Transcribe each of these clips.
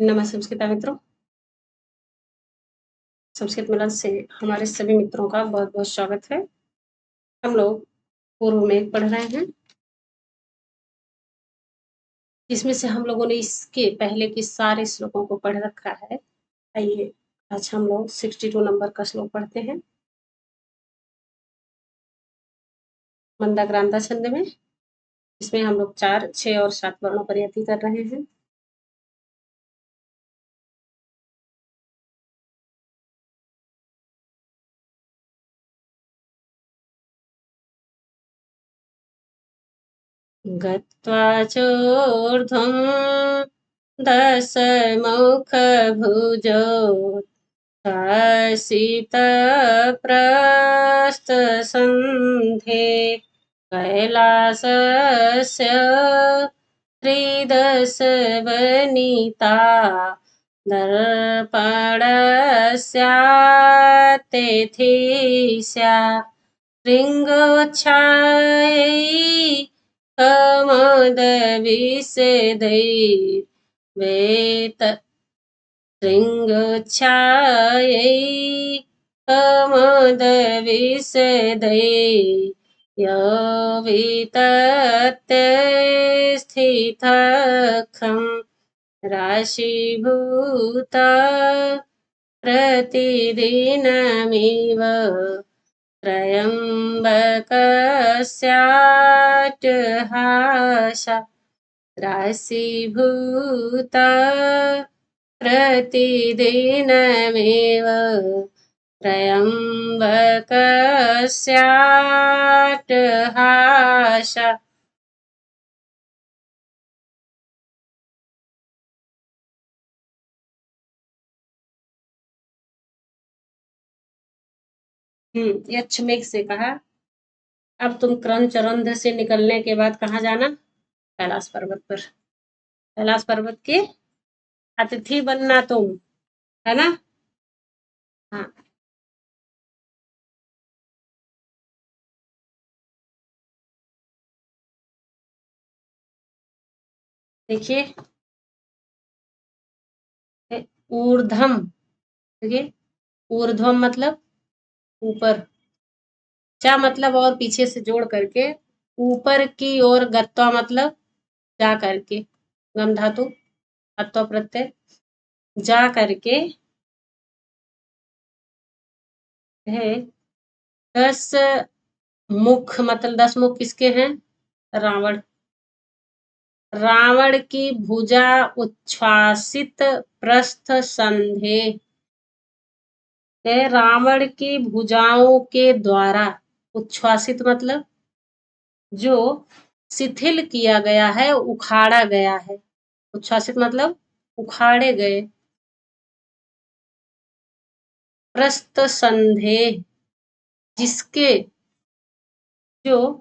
नमस्कार मित्रों, संस्कृत मिलन से हमारे सभी मित्रों का बहुत-बहुत स्वागत है। हम लोग पूर्व में पढ़ रहे हैं, जिसमें से हम लोगों ने इसके पहले के सारे श्लोकों को पढ़ रखा है। आइए, आज हम लोग 62 नंबर का श्लोक पढ़ते हैं, मंदाक्रांता छंद में, इसमें हम लोग 4, 6 और 7 वर्णों पर यति कर रहे हैं। गत्वा चोर्ध्वं दशमुखभुजौ शीतप्रस्थसन्धे कैलासस्य त्रिदशवनिता दर्पणस्यातेथिस्या शृङ्गोच्छायै कमदविषदैर्वेत शृङ्गोच्छायै कमदविषदै स्थितखं राशीभूता प्रतिदिनमिव त्र्यम्बकस्याट्टहासा राशीभूता प्रतिदिनमेव त्र्यम्बकस्याट्टहासा। यक्षमेघ से कहा, अब तुम क्रंचरंध्र से निकलने के बाद कहाँ जाना? कैलाश पर्वत पर। कैलाश पर्वत के अतिथि बनना तुम, है ना? हाँ, देखिए, ऊर्ध्वम, देखिए, ऊर्ध्वम मतलब ऊपर, चा मतलब और पीछे से जोड़ करके ऊपर की ओर, गत्वा मतलब जा करके, गम धातु अत्व प्रत्यय, जा करके है। 10 मुख मतलब 10 मुख किसके हैं? रावण। रावण की भुजा उच्छ्वासित प्रस्थ संधे, रावण की भुजाओं के द्वारा, उच्छ्वासित मतलब जो शिथिल किया गया है, उखाड़ा गया है। उच्छ्वासित मतलब उखाड़े गए। प्रस्थ संधे, जिसके, जो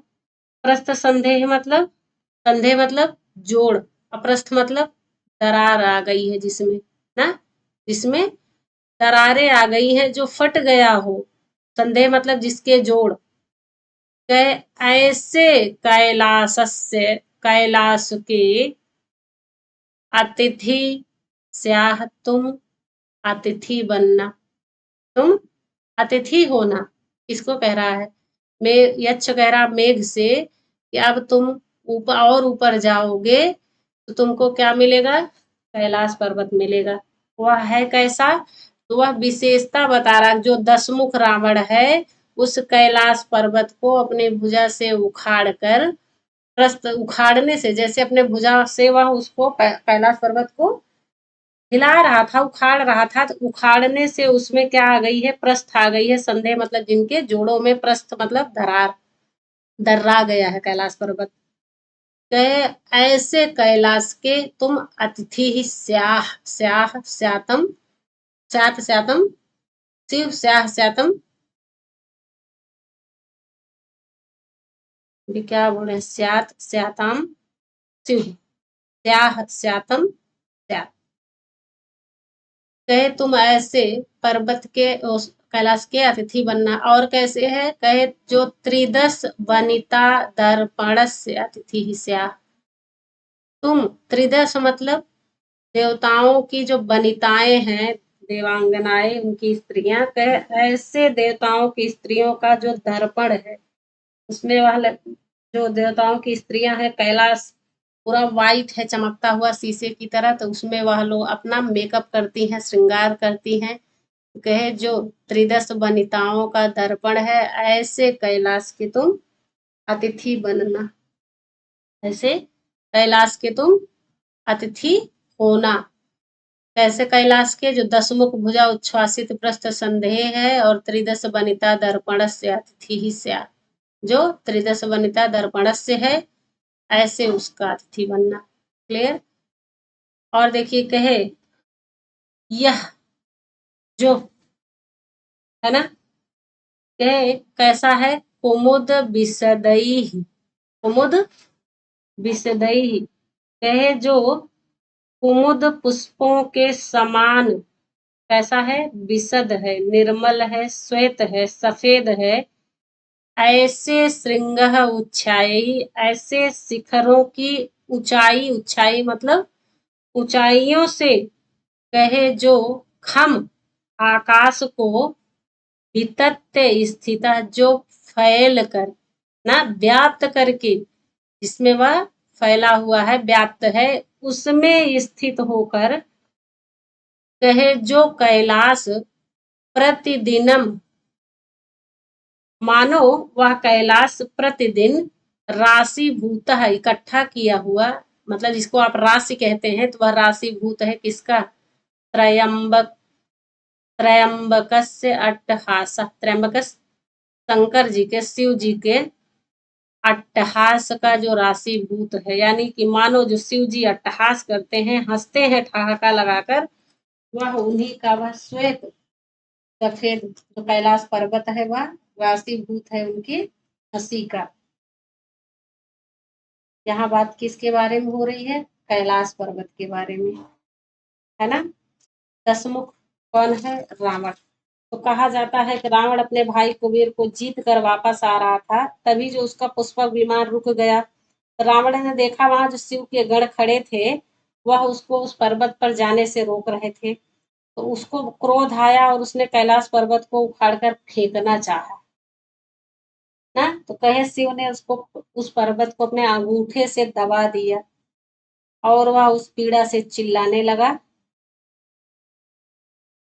प्रस्थ संधे मतलब, संधे मतलब जोड़, अप्रस्थ मतलब दरार आ गई है जिसमें, ना, जिसमें दरारें आ गई हैं, जो फट गया हो। संधे मतलब जिसके जोड़। ऐसे कैलाशस्य, कैलाश के अतिथि स्याह तुम, अतिथि बनना, तुम अतिथि होना। किसको कह रहा है? यक्ष कह रहा मेघ से कि अब तुम ऊपर और ऊपर जाओगे तो तुमको क्या मिलेगा? कैलाश पर्वत मिलेगा। वह है कैसा? तो वह विशेषता बता रहा, जो 10 मुख रावण है, उस कैलाश पर्वत को अपने भुजा से उखाड़ कर, प्रस्थ उखाड़ने से, जैसे अपने भुजा से वह उसको कैलाश पर्वत को हिला रहा था, उखाड़ रहा था, तो उखाड़ने से उसमें क्या आ गई है? प्रस्थ आ गई है। संदेह मतलब जिनके जोड़ों में, प्रस्थ मतलब दरार, दर्रा गया है कैलाश पर्वत। ऐसे कैलाश के तुम अतिथि ही स्याह, स्याह स्यातम, स्यात स्यातम, शिव स्याह स्यातम, ये क्या बोल रहे हैं? स्यात स्याताम शिव, स्याह स्यातम स्यात। कहे तुम ऐसे पर्वत के, कैलाश के अतिथि बनना। और कैसे है? कहे जो त्रिदश वनिता दर्पण से अतिथि ही स्या, तुम त्रिदश मतलब देवताओं की जो वनिताएं हैं, देवांगनाएं, उनकी स्त्रियां, ऐसे देवताओं की स्त्रियों का जो दर्पण है, उसमें वह जो देवताओं की स्त्रियां हैं, कैलाश पूरा वाइट है, चमकता हुआ शीशे की तरह, तो उसमें वह लोग अपना मेकअप करती हैं, श्रृंगार करती हैं। कहे जो त्रिदश वनिताओं का दर्पण है, ऐसे कैलाश के तुम अतिथि बनना, ऐसे कैलाश के तुम अतिथि होना। कैसे कैलाश के? जो दशमुख भुजा उच्छ्वासित पृष्ठ संदेह है और त्रिदश वनिता दर्पण से अतिथि ही से, जो त्रिदश वनिता दर्पण से है, ऐसे उसका अतिथि बनना। क्लियर? और देखिए कहे यह जो है ना, कहे कैसा है? कुमुद विशदई, कुमुद विशदई, कहे जो कुमुद पुष्पों के समान कैसा है? विशद है, निर्मल है, श्वेत है, सफेद है। ऐसे श्रृंग उच्चाई, ऐसे शिखरों की ऊंचाई, ऊंचाई मतलब ऊंचाइयों से, कहे जो खम आकाश को वितत्य स्थित, जो फैल कर ना, व्याप्त करके, जिसमें वह फैला हुआ है, व्याप्त है, उसमें स्थित होकर, कहे जो कैलाश प्रतिदिनम, मानो वह कैलाश प्रतिदिन राशिभूत है, इकट्ठा किया हुआ, मतलब जिसको आप राशि कहते हैं, तो वह राशिभूत है किसका? त्रयंबक, त्रयंबकस्य अट्टहास, त्रयंबक शंकर जी के, शिव जी के अट्टहास का जो राशिभूत है, यानी कि मानो जो शिव जी अट्टहास करते हैं, हंसते हैं ठहाका लगाकर, वह उन्हीं का वह श्वेत सफेद जो कैलाश पर्वत है, वह राशिभूत है उनकी हंसी का। यहाँ बात किसके बारे में हो रही है? कैलाश पर्वत के बारे में, है ना। दशमुख कौन है? रावण। तो कहा जाता है कि रावण अपने भाई कुबेर को जीत कर वापस आ रहा था, तभी जो उसका पुष्पक विमान रुक गया। रावण ने देखा वहां जो शिव के गढ़ खड़े थे, वह उसको उस पर्वत पर जाने से रोक रहे थे, तो उसको क्रोध आया और उसने कैलाश पर्वत को उखाड़कर फेंकना चाहा ना। तो कहे शिव ने उसको, उस पर्वत को अपने अंगूठे से दबा दिया और वह उस पीड़ा से चिल्लाने लगा।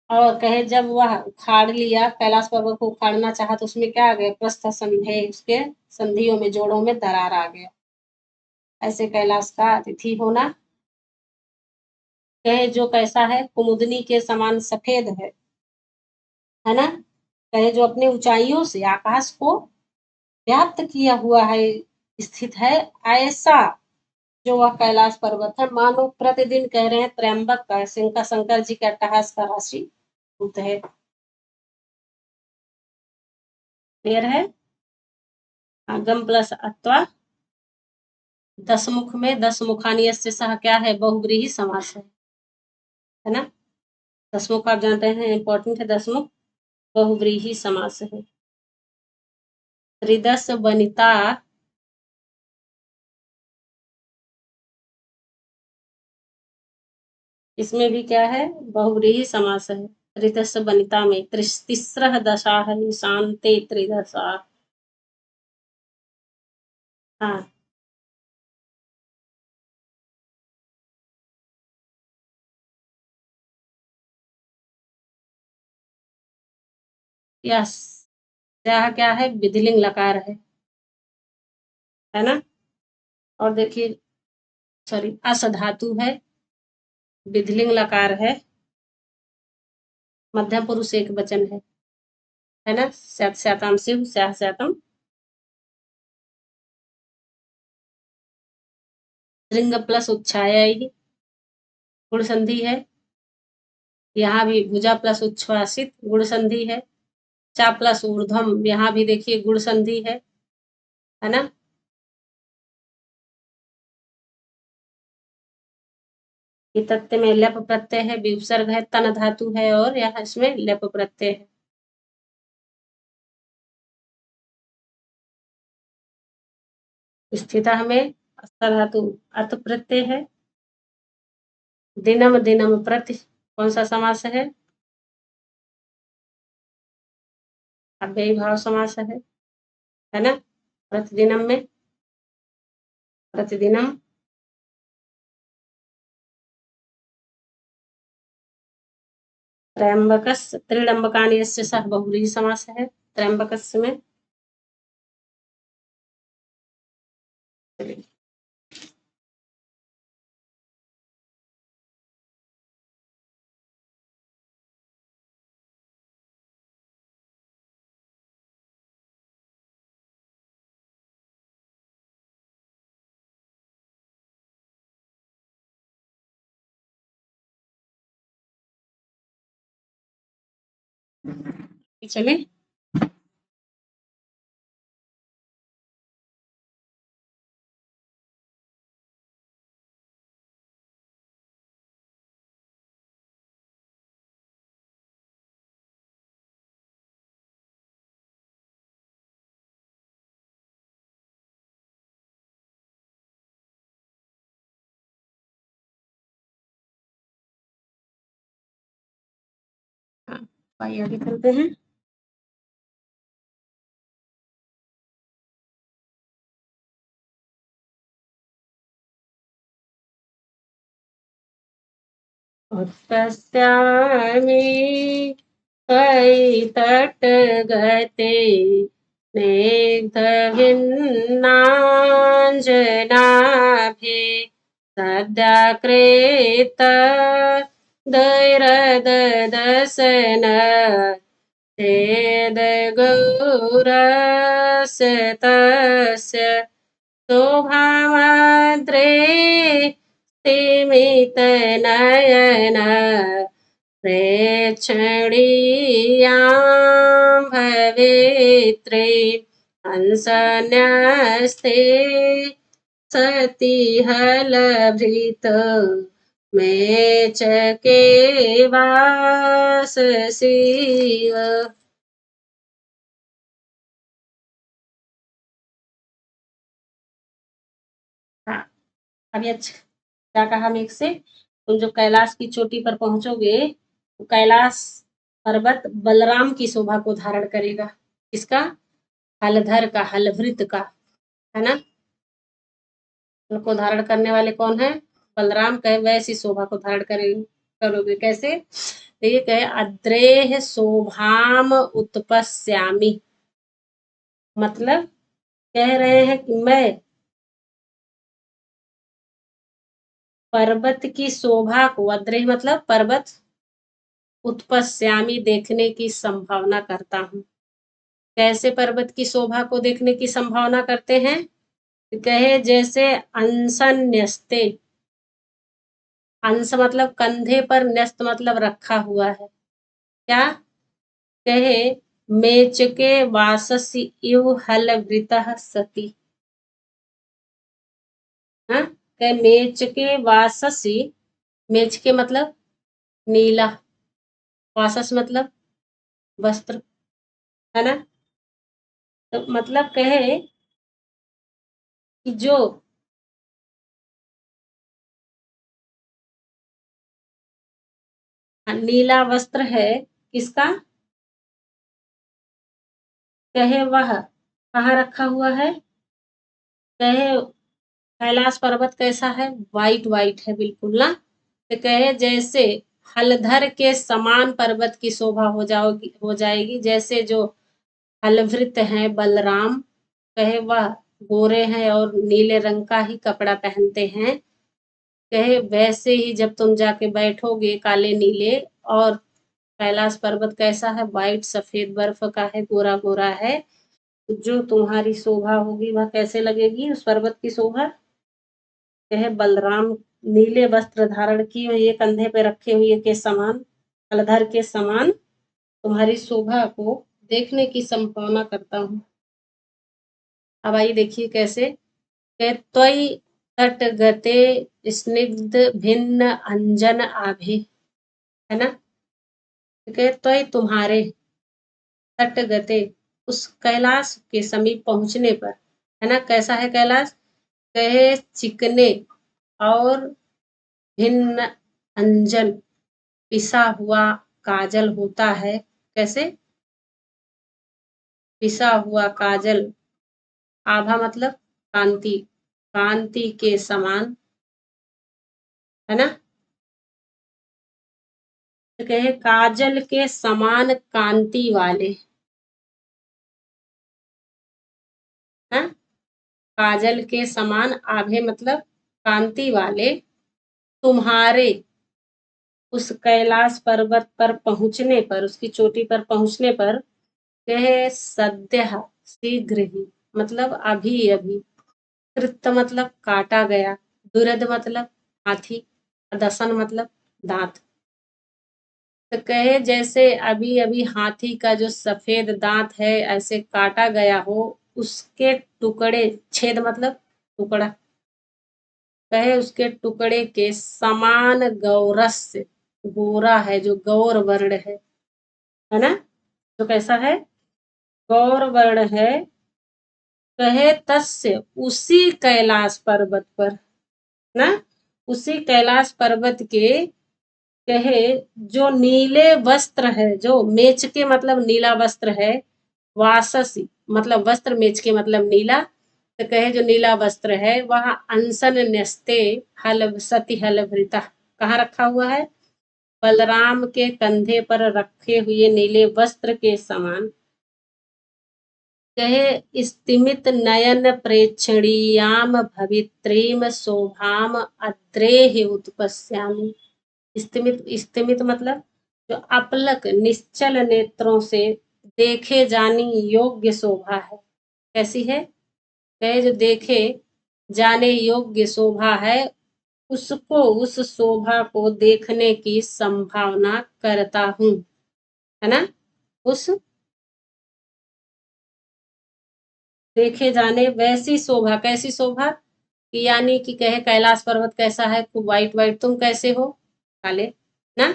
और कहे जब वह उखाड़ लिया, कैलाश पर्वत को उखाड़ना चाहा, तो उसमें क्या आ गया? प्रस्थ संधि, उसके संधियों में, जोड़ों में दरार आ गया। ऐसे कैलाश का अतिथि होना। कहे जो कैसा है? कुमुदनी के समान सफेद है ना। कहे जो अपने ऊंचाइयों से आकाश को व्याप्त किया हुआ है, स्थित है, ऐसा जो वह कैलाश पर्वत है, मानो प्रतिदिन कह रहे हैं त्रयंबक का, शंकर जी के अट्टहास का राशि भूत है। क्लियर है? आगम प्लस अत्वा, दशमुख में दशमुखानी से सह क्या है? बहुव्रीहि समास है ना। दशमुख आप जानते हैं इंपॉर्टेंट है, दशमुख बहुव्रीहि समास है। त्रिदश वनिता, इसमें भी क्या है? बहुव्रीहि समास है। त्रिदश वनिता में तिस्रः दशा है, शांते त्रिदशा। हाँ, यस, क्या है? विधिलिंग लकार है ना। और देखिए, सॉरी, अस धातु है, विधिलिंग लकार है, मध्यम पुरुष एक वचन है ना। स्यात स्याताम शिव, स्याह स्यातम। श्रृंग प्लस उच्छाया, गुण संधि है। यहाँ भी भुजा प्लस उच्छ्वासित गुण संधि है। चा प्लस ऊर्ध्वम, यहाँ भी देखिए गुण संधि है ना। ये तत्व में लप प्रत्यय है, विसर्ग है, तन धातु है, और यहाँ इसमें लप प्रत्यय है। स्थिता में अस्था धातु अर्थ प्रत्यय है। दिनम दिनम प्रति कौन सा समास है? अव्ययी भाव समास है ना? प्रतिदिनम में प्रतिदिनम त्र्यंबकस्य त्रिडंबकानि यस्य सह बहुव्रीहि समास है त्र्यंबकस्य में। चले हाँ, आइए आगे चलते हैं। उत्तस्यामि तटगते स्निग्धभिन्नाञ्जनाभि सद्याकृत दैरददसन चेदगौरस्य तस्य शोभामद्रे स्तिमितनयन प्रेक्षणीयां भवेत्रे हंसन्यस्ते सति हलभृत मेचके वाससीव। हाँ, अभी अच्छा क्या कहा मेघ से? तुम जब कैलाश की चोटी पर पहुंचोगे तो कैलाश पर्वत बलराम की शोभा को धारण करेगा। किसका? हलधर का, हलभृत का, है ना? उनको धारण करने वाले कौन है? बलराम। कहे वैसी शोभा को धारण करोगे कैसे? देखिए कहे अद्रेह शोभाम उत्पस्यामि, मतलब कह रहे हैं कि मैं पर्वत की शोभा को, अद्रेह मतलब पर्वत, उत्पस्यामी देखने की संभावना करता हूँ। कैसे पर्वत की शोभा को देखने की संभावना करते हैं? कहे जैसे अंसन्यस्ते, अंश मतलब कंधे पर, न्यस्त मतलब रखा हुआ है। क्या? कहे मेचके वाससी इव हलवृतः सति। हाँ, कहे मेचके वाससी, मेचके मतलब नीला, वासस मतलब वस्त्र, है ना? तो मतलब कहे कि जो नीला वस्त्र है किसका? कहे वह कहाँ रखा हुआ है? कहे कैलाश पर्वत कैसा है? वाइट वाइट है बिल्कुल ना। तो कहे जैसे हलधर के समान पर्वत की शोभा हो जाएगी, जैसे जो हलभृत है बलराम, कहे वह गोरे हैं और नीले रंग का ही कपड़ा पहनते हैं। कहे वैसे ही जब तुम जाके बैठोगे काले नीले, और कैलाश पर्वत कैसा है? वाइट सफेद बर्फ का है, गोरा गोरा है। जो तुम्हारी शोभा होगी वह कैसे लगेगी उस पर्वत की शोभा? कहे बलराम नीले वस्त्र धारण किए हुए कंधे पे रखे हुए के समान, हलधर के समान तुम्हारी शोभा को देखने की संभावना करता हूँ। अब आइए देखिए कैसे। त्वयि तटगते स्निग्ध भिन्न अंजन आभे, है ना? त्वयि तुम्हारे, तटगते उस कैलाश के समीप पहुंचने पर, है ना? कैसा है कैलाश? कहे चिकने और भिन्न अंजन पिसा हुआ काजल होता है। कैसे? पिसा हुआ काजल, आभा मतलब कांति, कांति के समान, है ना? तो कहे काजल के समान कांति वाले, है? काजल के समान आभे मतलब कांति वाले तुम्हारे उस कैलाश पर्वत पर पहुंचने पर, उसकी चोटी पर पहुंचने पर, कहे सद्यः शीघ्र ही मतलब अभी अभी, कृत मतलब काटा गया, दुरद मतलब हाथी, दसन मतलब दांत। तो कहे जैसे अभी अभी हाथी का जो सफेद दांत है ऐसे काटा गया हो, उसके टुकड़े, छेद मतलब टुकड़ा, कहे उसके टुकड़े के समान गौरस्य, गोरा है जो गौर वर्ण है ना? तो कैसा है? गौर वर्ण है। कहे तस्य उसी कैलाश पर्वत पर, ना, उसी कैलाश पर्वत के, कहे जो नीले वस्त्र है, जो मेच के मतलब नीला वस्त्र है, वाससी मतलब वस्त्र, मेच के मतलब नीला, तो कहे जो नीला वस्त्र है वह अंसन न्यस्ते हल सती हल भृता, कहाँ रखा हुआ है? बलराम के कंधे पर रखे हुए नीले वस्त्र के समान, कहे स्तिमित नयन प्रेक्षणीयाम भवित्रीम शोभाम अद्रेह उत्पस्यामि। स्तिमित, स्तिमित मतलब जो अपलक निश्चल नेत्रों से देखे जानी योग्य शोभा है। कैसी है? कहे जो देखे जाने योग्य शोभा है, उसको, उस शोभा को देखने की संभावना करता हूँ, है ना? उस देखे जाने वैसी शोभा, कैसी शोभा? कि यानी कि कहे कैलाश पर्वत कैसा है, खूब व्हाइट व्हाइट, तुम कैसे हो? काले ना,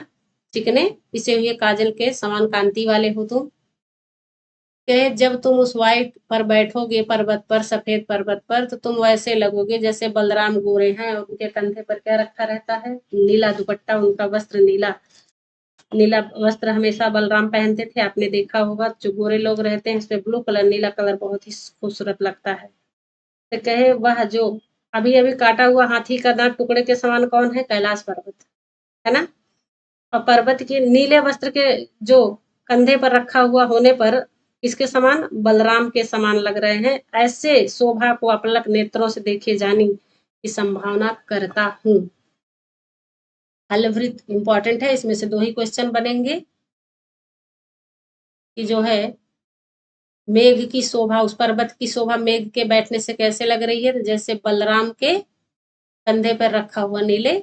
चिकने पिसे हुए काजल के समान कांति वाले हो तुम। कहे जब तुम उस व्हाइट पर बैठोगे पर्वत पर, सफेद पर्वत पर, तो तुम वैसे लगोगे जैसे बलराम गोरे हैं और उनके कंधे पर क्या रखा रहता है? नीला दुपट्टा, उनका वस्त्र नीला, नीला वस्त्र हमेशा बलराम पहनते थे, आपने देखा होगा। जो गोरे लोग रहते हैं इसमें ब्लू कलर, नीला कलर बहुत ही खूबसूरत लगता है। तो कहे वह जो अभी अभी काटा हुआ हाथी का दांत टुकड़े के समान कौन है? कैलाश पर्वत, है ना? और पर्वत के नीले वस्त्र के जो कंधे पर रखा हुआ होने पर इसके समान, बलराम के समान लग रहे हैं। ऐसे शोभा को अपलक नेत्रों से देखे जाने की संभावना करता हूँ। हलवृत इंपॉर्टेंट है, इसमें से दो ही क्वेश्चन बनेंगे कि जो है मेघ की शोभा, उस पर्वत की शोभा मेघ के बैठने से कैसे लग रही है? तो जैसे बलराम के कंधे पर रखा हुआ नीले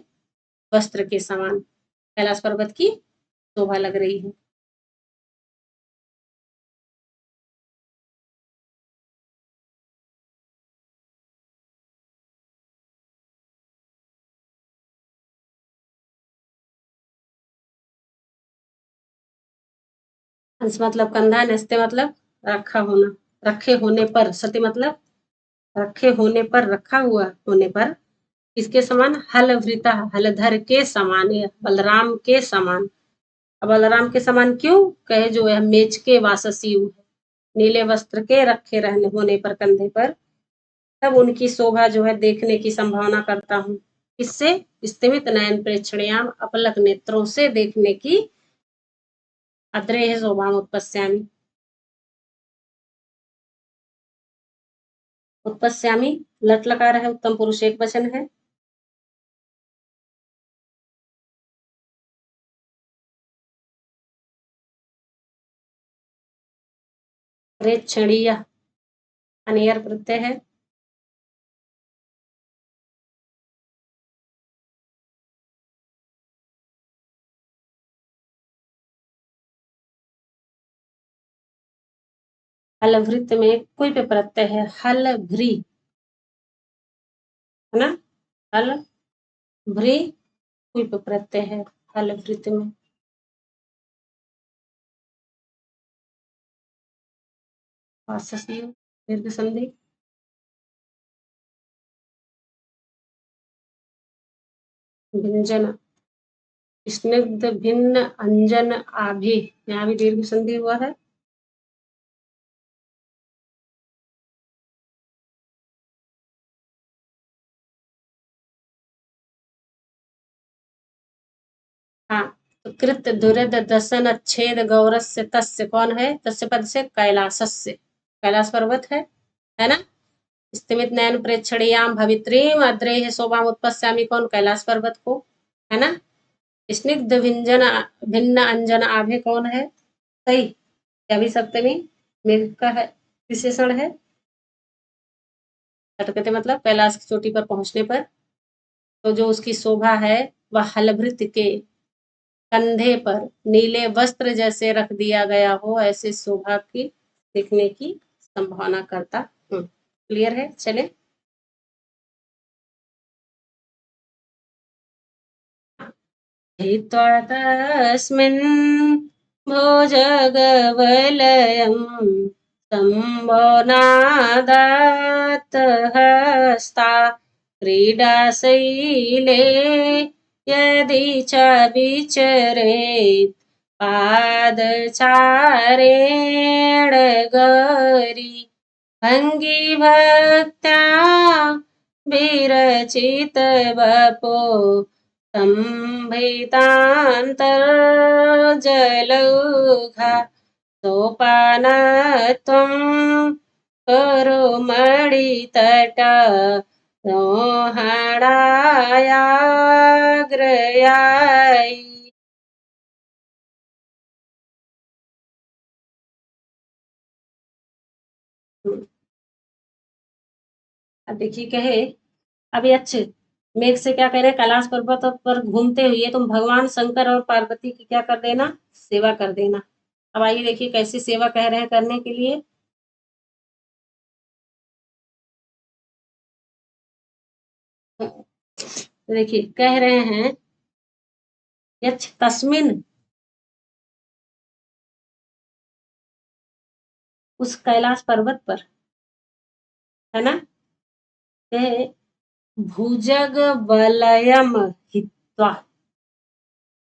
वस्त्र के समान कैलाश पर्वत की शोभा लग रही है। हंस मतलब कंधा, नस्ते मतलब रखा होना, रखे होने पर, सती मतलब रखे होने पर, रखा हुआ होने पर, इसके समान हलवृता, हलधर के समान, बलराम के समान। अब बलराम के समान क्यों? कहे जो है मेच के वाससीयु है, नीले वस्त्र के रखे रहने होने पर कंधे पर, तब उनकी शोभा जो है देखने की संभावना करता हूँ। किससे? स्तिमित नयन प्रेक्षणीयाम, अपलक नेत्रों से देखने की, अद्रेह शोभाम उत्पस्यामि, उत्पस्यामि लट लकार है, उत्तम पुरुष एक वचन है। प्रेक्षणीय अनियर प्रत्यय है। हलभृत में कोई पे प्रत्यय है, हल भ्री, है ना? हल भ्री कोई पे प्रत्यय है हलभृत में। दीर्घ संधि, व्यंजन स्निग्ध भिन्न अंजन आभि, यहाँ भी दीर्घ संधि हुआ है। हाँ, तो कृत दुरद दसन छेद गौरस्य तस्य कौन है? तस्य पद से कैलासस्य, कैलाश पर्वत है ना? स्तिमित नयन प्रेक्षणीयाम भवित्रीम अद्रेह शोभाम उत्पस्यामि, कौन? कैलाश पर्वत को, है ना? स्निग्ध भिंजन भिन्न अंजन आभे कौन है? सही, क्या भी सप्तमी मेघ का है, विशेषण है। तटकते मतलब कैलाश की चोटी पर पहुंचने पर तो जो उसकी शोभा है वह हलभृत के कंधे पर नीले वस्त्र जैसे रख दिया गया हो, ऐसे शोभा की दिखने की संभावना करता हूँ। क्लियर है? चले हित्वा तस्मिन् भुजगवलयं सम्भोनादात्तहस्ता क्रीडाशैले यदि च विचरेत् पादचारेण गौरी भङ्गिभक्त्या विरचितवपो संभितान्तर्जलौघा सोपानत्वं करुमणितट रोहणायाग्रयायि। अब देखिए कहे अभी अच्छे मेघ से क्या कह रहे हैं? कैलाश पर्वत पर घूमते हुए तुम भगवान शंकर और पार्वती की क्या कर देना? सेवा कर देना। अब आइए देखिए कैसी सेवा कह रहे हैं करने के लिए। देखिए कह रहे हैं यच्छ तस्मिन, उस कैलाश पर्वत पर, है ना? कहे भुजग वलयम हित्वा,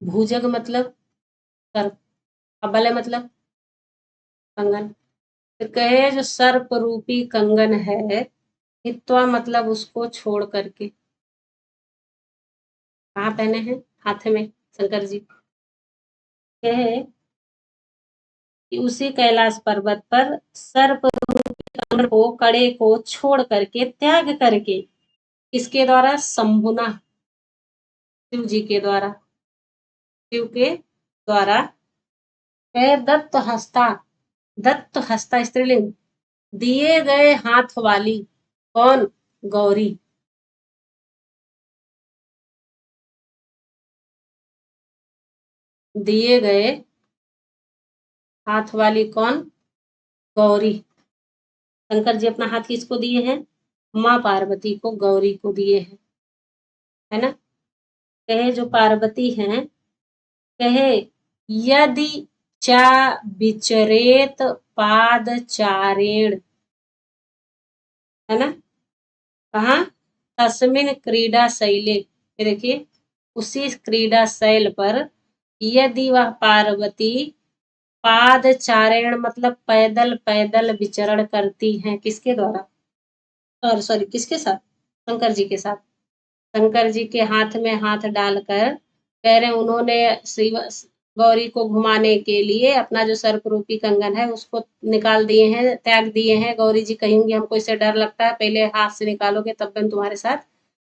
भुजग मतलब सर्प, अब वलय मतलब कंगन, फिर कहे जो सर्प रूपी कंगन है, हित्वा मतलब उसको छोड़ करके, कहाँ पहने हैं? हाथ में, शंकर जी। कहे कि उसी कैलाश पर्वत पर सर्प कंगन को, कड़े को छोड़ करके, त्याग करके, इसके द्वारा शंभुना, शिव जी के द्वारा, शिव के द्वारा है दत्त हस्ता, दत्त हस्ता स्त्रीलिंग, दिए गए हाथ वाली, कौन? गौरी। दिए गए हाथ वाली कौन? गौरी। शंकर जी अपना हाथ किसको दिए हैं? माँ पार्वती को, गौरी को दिए हैं, है ना? कहे जो पार्वती हैं, कहे यदि चा विचरेत पादचारेण, है ना? कहा? तस्मिन क्रीडा शैले, देखिए उसी क्रीडा शैल पर यदि वह पार्वती पादचारेण मतलब पैदल पैदल विचरण करती हैं, किसके द्वारा? और सॉरी किसके साथ? शंकर जी के साथ। शंकर जी के हाथ में हाथ डालकर कह रहे उन्होंने शिव गौरी को घुमाने के लिए अपना जो सर्प रूपी कंगन है उसको निकाल दिए हैं, त्याग दिए हैं। गौरी जी कहेंगी हमको इससे डर लगता है, पहले हाथ से निकालोगे तब हम तुम्हारे साथ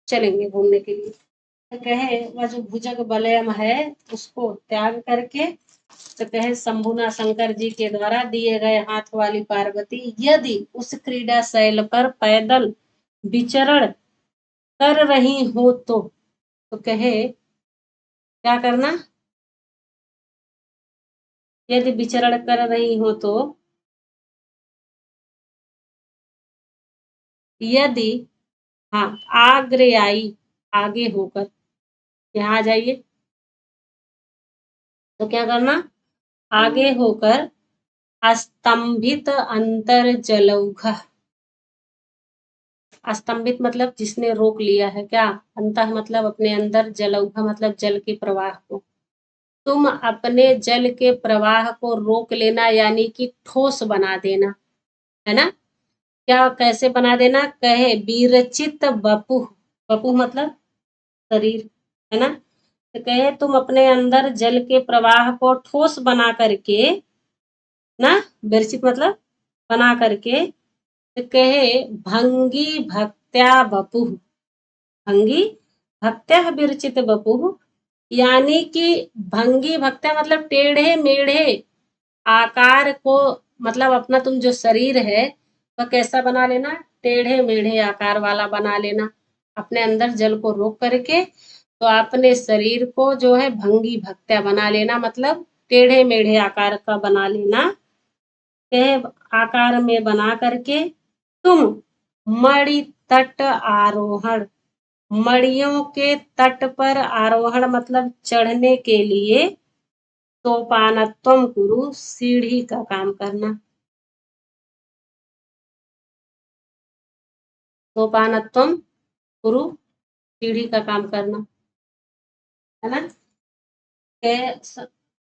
चलेंगे घूमने के लिए। तो कहे वह जो भुजग बलयम है उसको त्याग करके, तो कहे शंभुना शंकर जी के द्वारा दिए गए हाथ वाली पार्वती यदि उस क्रीडा शैल पर पैदल विचरण कर रही हो तो कहे क्या करना? यदि विचरण कर रही हो तो यदि, हाँ, आग्रयाई, आगे होकर, यहाँ आ जाइए, तो क्या करना? आगे होकर अस्तंभित अंतर जलौघ, अस्तंभित मतलब जिसने रोक लिया है, क्या? अंतः मतलब अपने अंदर, जलौघ मतलब जल के प्रवाह को, तुम अपने जल के प्रवाह को रोक लेना यानी कि ठोस बना देना, है ना? क्या कैसे बना देना? कहे विरचित वपुः, वपुः मतलब शरीर, है ना? तो कहे तुम अपने अंदर जल के प्रवाह को ठोस बना करके ना, विरचित मतलब बना करके, तो कहे भंगी भक्त्या वपुः, भंगी भक्त्या विरचित वपुः, यानी कि भंगी भक्त्या मतलब टेढ़े मेढ़े आकार को, मतलब अपना तुम जो शरीर है वह कैसा बना लेना? टेढ़े मेढ़े आकार वाला बना लेना, अपने अंदर जल को रोक करके। तो अपने शरीर को जो है भंगी भक्त्या बना लेना, मतलब टेढ़े मेढ़े आकार का बना लेना। वह आकार में बना करके तुम मणि तट आरोहण, मणियों के तट पर आरोहण मतलब चढ़ने के लिए, सोपानत्वम कुरु सीढ़ी का काम करना, सोपानत्वम कुरु सीढ़ी का काम करना, है ना?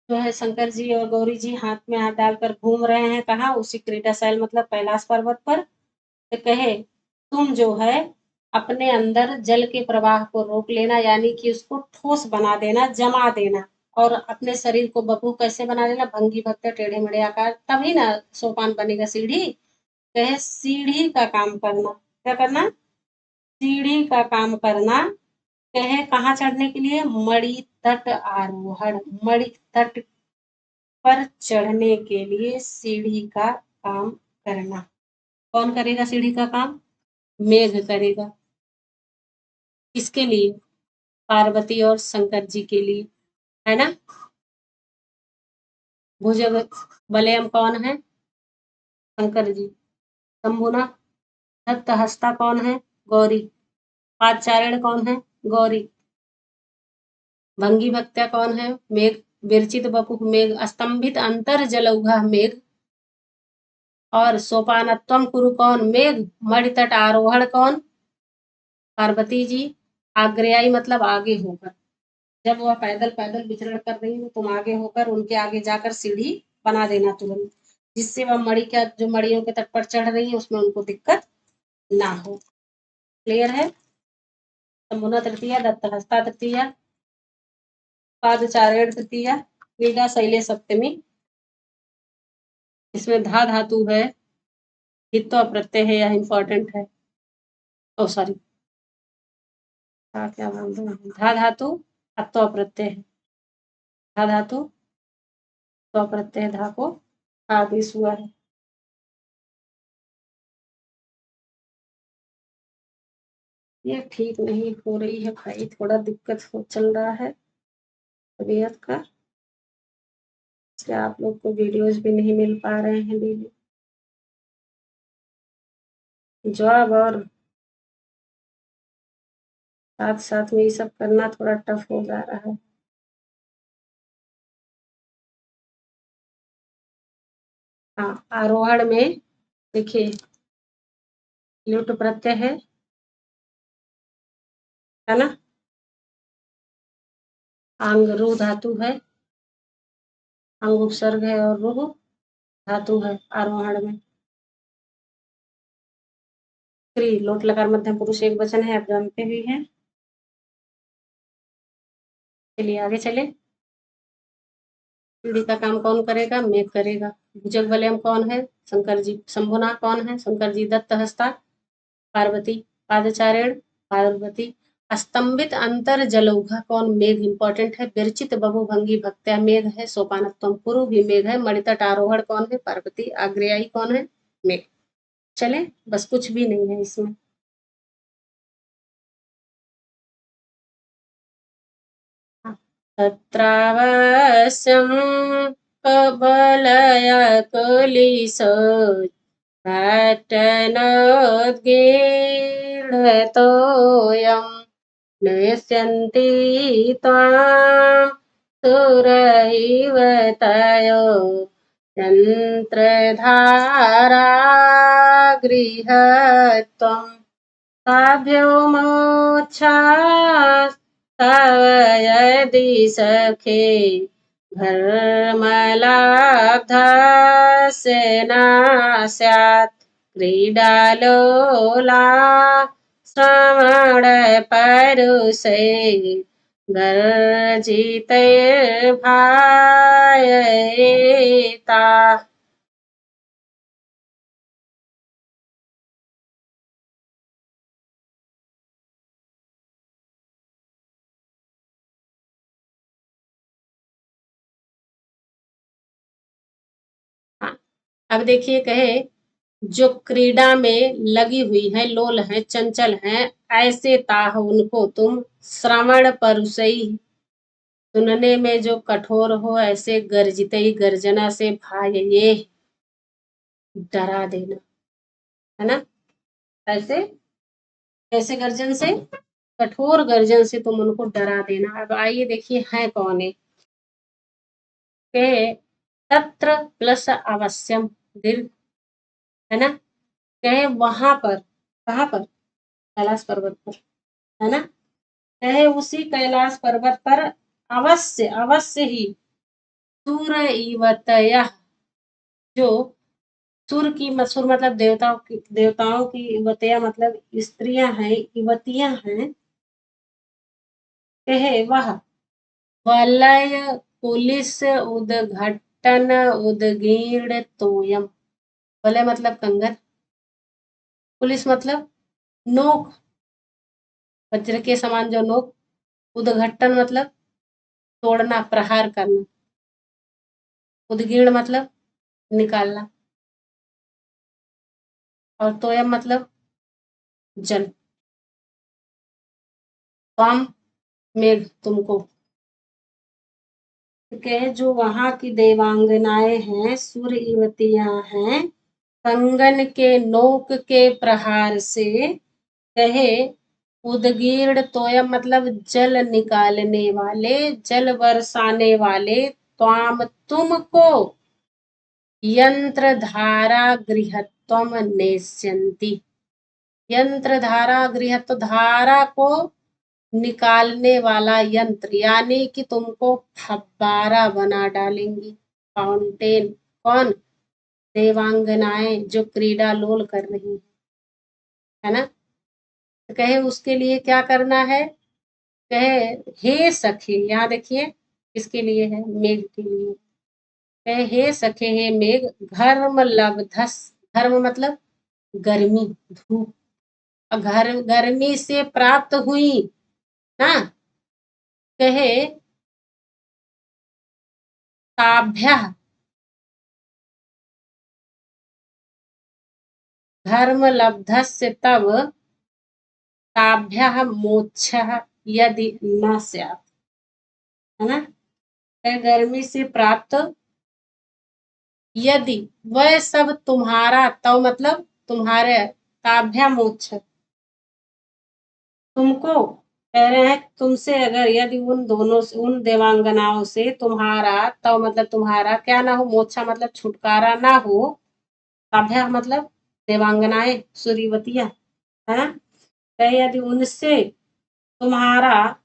जो है शंकर जी और गौरी जी हाथ में हाथ डालकर घूम रहे हैं, कहा उसी क्रीटाशैल मतलब कैलाश पर्वत पर। तो कहे तुम जो है अपने अंदर जल के प्रवाह को रोक लेना यानी कि उसको ठोस बना देना, जमा देना, और अपने शरीर को बपू कैसे बना लेना? भंगी भक्त्या टेढ़े मेढ़े आकार, तभी ना सोपान बनेगा सीढ़ी। कहे सीढ़ी का काम करना, क्या करना? सीढ़ी का काम करना। कहे कहाँ चढ़ने के लिए? मणि तट आरोहण, मणि तट पर चढ़ने के लिए सीढ़ी का काम करना। कौन करेगा सीढ़ी का काम? मेघ करेगा। किसके लिए? पार्वती और शंकर जी के लिए, है ना? भुजग बलयम कौन है? शंकर जी। शंभुना दत्त हस्ता कौन है? गौरी। पादचारण कौन है? गौरी। भंगी भक्त्या कौन है? मेघ। विरचित बपुः मेघ। स्तंभित अंतर जलौघा मेघ। और सोपानत्वम कुरु कौन? मेघ। मणितट आरोहण कौन? पार्वती जी। आग्रयाई मतलब आगे होकर, जब वह पैदल पैदल विचरण कर रही हो तुम आगे होकर उनके आगे जाकर सीढ़ी बना देना तुरंत, जिससे वह मणि का जो मणियों के तट पर चढ़ रही है उसमें उनको दिक्कत ना हो। क्लियर है? शंभुना तृतीया, दत्तहस्ता तृतीया, पादचारण तृतीया, क्रीडा शैले सप्तमी। इसमें धा धातु है, हित्वा प्रत्यय है, यह इंपॉर्टेंट है। ओ सॉरी, क्या बोल रहे हैं? धा धातु अत्व प्रत्यय है, धा धातु स्व प्रत्यय, धा को आदेश हुआ है। ये ठीक नहीं हो रही है भाई, थोड़ा दिक्कत हो चल रहा है तबीयत का, इसलिए आप लोग को वीडियोस भी नहीं मिल पा रहे हैं डेली। जॉब और साथ साथ में ये सब करना थोड़ा टफ हो जा रहा है। हाँ, आरोहण में देखिए ल्युट प्रत्यय है ना? अंग रू धातु है, अंग उपसर्ग है और रूह धातु है आरोहण में। क्री लोट लकार मध्यम पुरुष एक वचन है, आप जानते भी हैं। चलिए आगे चले। सीढ़ी का काम कौन करेगा? मेघ करेगा। भुजग वलयम कौन है? शंकर जी। शंभुना कौन है? शंकर जी। दत्त हस्ता पार्वती। पादचारण पार्वती। स्तंभित अंतर जलौघा कौन? मेघ इंपॉर्टेंट है। विरचित बहु भंगी भक्त्या मेघ है। सोपानत्वम कुरु भी मेघ है। मणितट आरोहण कौन है? पार्वती। आग्रयाई कौन है? मेघ। चले, बस कुछ भी नहीं है इसमें। तत्रावश्यं कबलय कलिशोत्पाटनोद्गीर्णतोऽयं नश्यन्ति त्वां सुरैव तयो यन्त्रधारा गृहत्वम् ताभ्यो मोक्षास्तव यदि सखे घर्मलब्धस्य न स्यात् क्रीडालोला श्रवणपरुषैः गर्जितैर्भाययेताः। हाँ, अब देखिए कहे जो क्रीड़ा में लगी हुई है, लोल है, चंचल है, ऐसे ताह उनको तुम श्रवण परुषई सुनने में जो कठोर हो, ऐसे गर्जितई गर्जना से भाय ये डरा देना, है ना। ऐसे कैसे गर्जन से, कठोर गर्जन से तुम उनको डरा देना। अब आइए देखिए है कौन है। के तत्र प्लस अवश्यम दीर्घ, है ना। कहे वहां पर, कहाँ पर, कैलाश पर्वत पर, है ना। कहे उसी कैलाश पर्वत पर अवश्य, अवश्य ही सूर्य इवतय, जो सुर की, सुर मतलब देवताओं की, देवताओं की, इवतया मतलब स्त्रियां हैं, युवतियां हैं। कहे वह वलय पुलिस उद्घटन उद्गीर्ण तोयम, वलय मतलब कंगन, पुलिस मतलब नोक, वज्र के समान जो नोक, उद्घटन मतलब तोड़ना, प्रहार करना, उद्गीर्ण मतलब निकालना, और तोयम मतलब जल। त्वम मेघ तुमको, के जो वहां की देवांगनाएं हैं, सूर्य युवतियां हैं, कंगन के नोक के प्रहार से, कहे उदगीर्ण तोयम मतलब जल निकालने वाले, जल बरसाने वाले, त्वाम तुमको यंत्र धारा गृहत्वम नेष्यन्ति, यंत्र धारा गृह तो धारा को निकालने वाला यंत्र, यानी कि तुमको फव्वारा बना डालेंगी, फाउंटेन। कौन, देवांगनाएं जो क्रीड़ा लोल कर रही है ना। तो कहे उसके लिए क्या करना है। कहे हे सखे, यहाँ देखिए किसके लिए है, मेघ के लिए। कहे हे सखे, हे मेघ, घर्म लब्धस, घर्म मतलब गर्मी, धूप, घर गर्मी से प्राप्त हुई ना। कहे ताभ्य, धर्म लब्धस्य तव ताभ्यः मोक्षः यदि न स्यात्, है ना। गर्मी से प्राप्त यदि वह सब तुम्हारा, तव मतलब तुम्हारे, ताभ्या मोक्ष तुमको, कह रहे हैं तुमसे अगर यदि उन दोनों से, उन देवांगनाओं से तुम्हारा, तव मतलब तुम्हारा क्या ना हो, मोक्षा मतलब छुटकारा ना हो, ताभ्या मतलब देवांगनाएं, सूर्यवतियां, है ना। कहे यदि उनसे तुम्हारा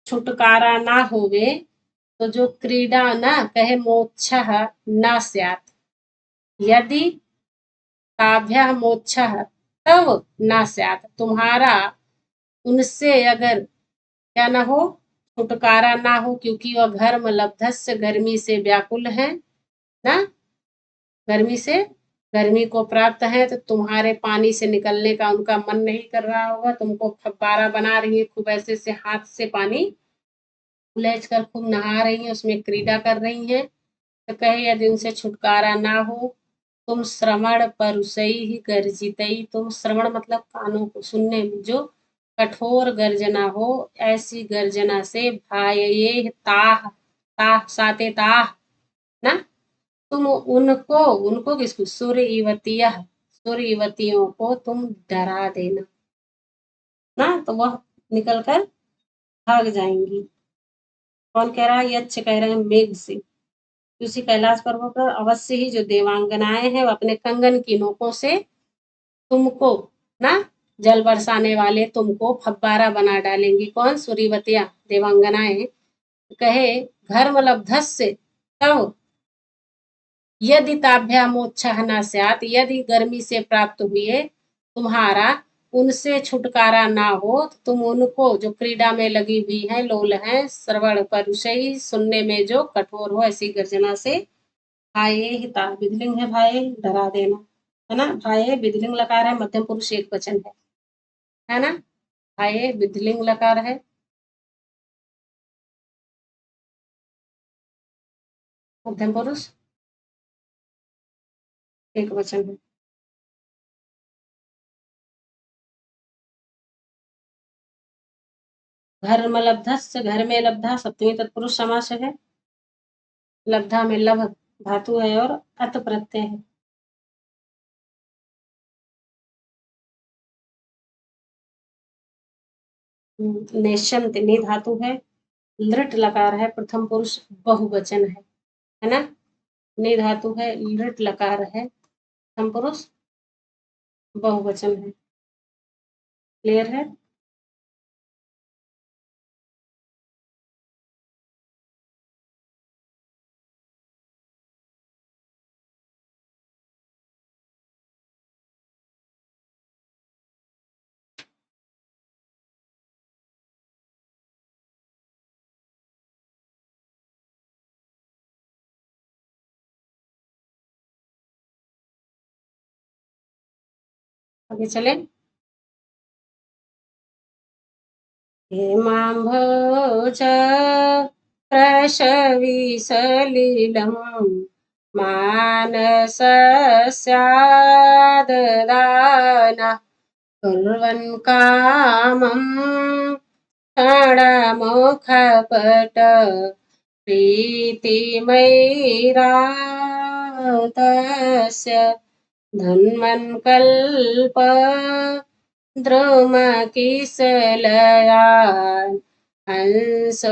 छुटकारा ना होवे, तो जो क्रीड़ा ना, कहे मोक्ष न स्यात्, यदि ताभ्य मोक्ष तब न स्यात्, तुम्हारा उनसे अगर क्या ना हो, छुटकारा ना हो, क्योंकि वह घर्म लब्धस्य गर्मी से व्याकुल है ना, गर्मी से, गर्मी को प्राप्त है, तो तुम्हारे पानी से निकलने का उनका मन नहीं कर रहा होगा, तुमको फव्वारा बना रही है, खूब ऐसे से हाथ से पानी उलझ कर खूब नहा रही है, उसमें क्रीड़ा कर रही है। तो कहे यदि उनसे छुटकारा ना हो, तुम श्रवण परुषई ही गर्जितई, तुम श्रवण मतलब कानों को सुनने में जो कठोर गर्जना हो, ऐसी गर्जना से भाये ताह, ताह साते ताह ना, तुम उनको, उनको किसको, सूर्य युवतिया, सूर्य युवतियों को तुम डरा देना ना, तो वह निकल कर भाग जाएंगी। कौन कह रहा है, यक्ष कह रहे हैं मेघ से। उसी कैलाश पर्वत पर अवश्य ही जो देवांगनाएं हैं, वो अपने कंगन की नोकों से तुमको ना, जल बरसाने वाले तुमको फव्वारा बना डालेंगी। कौन, सूर्यवतिया देवांगनाएं, कहे घर्मलब्धस्य तव यदि ताभ्यामोच्छः न स्यात्, यदि गर्मी से प्राप्त हुए तुम्हारा उनसे छुटकारा ना हो, तो तुम उनको जो क्रीड़ा में लगी हुई हैं, लोल हैं, श्रवण परुषई, सुनने में जो कठोर हो, ऐसी गर्जना से भाये हिता, विधिलिंग है भाये, डरा देना, है ना। भाये विधिलिंग लकार है, मध्यम पुरुष एक वचन है ना। भाये विधिलिंग लकार है, मध्यम पुरुष एक वचन है। घर में लब्धस्य, घर में लब्धा सप्तमी तत्पुरुष समास है। लब्धा में लभ धातु है और अत प्रत्यय है। नेशंत नि धातु है, लृट लकार है, प्रथम पुरुष बहुवचन है ना। नि धातु है, लृट लकार है, प्रथम पुरुष बहुवचन है। क्लियर है। आगे चले। हेमाम्भोज प्रशविसलिलं मानसस्याददानः कुर्वन् कामं क्षणमुखपट प्रीतिमैरातस्य धन्वन्कल्प द्रुमकिसलयान् हंसकानिवैवातै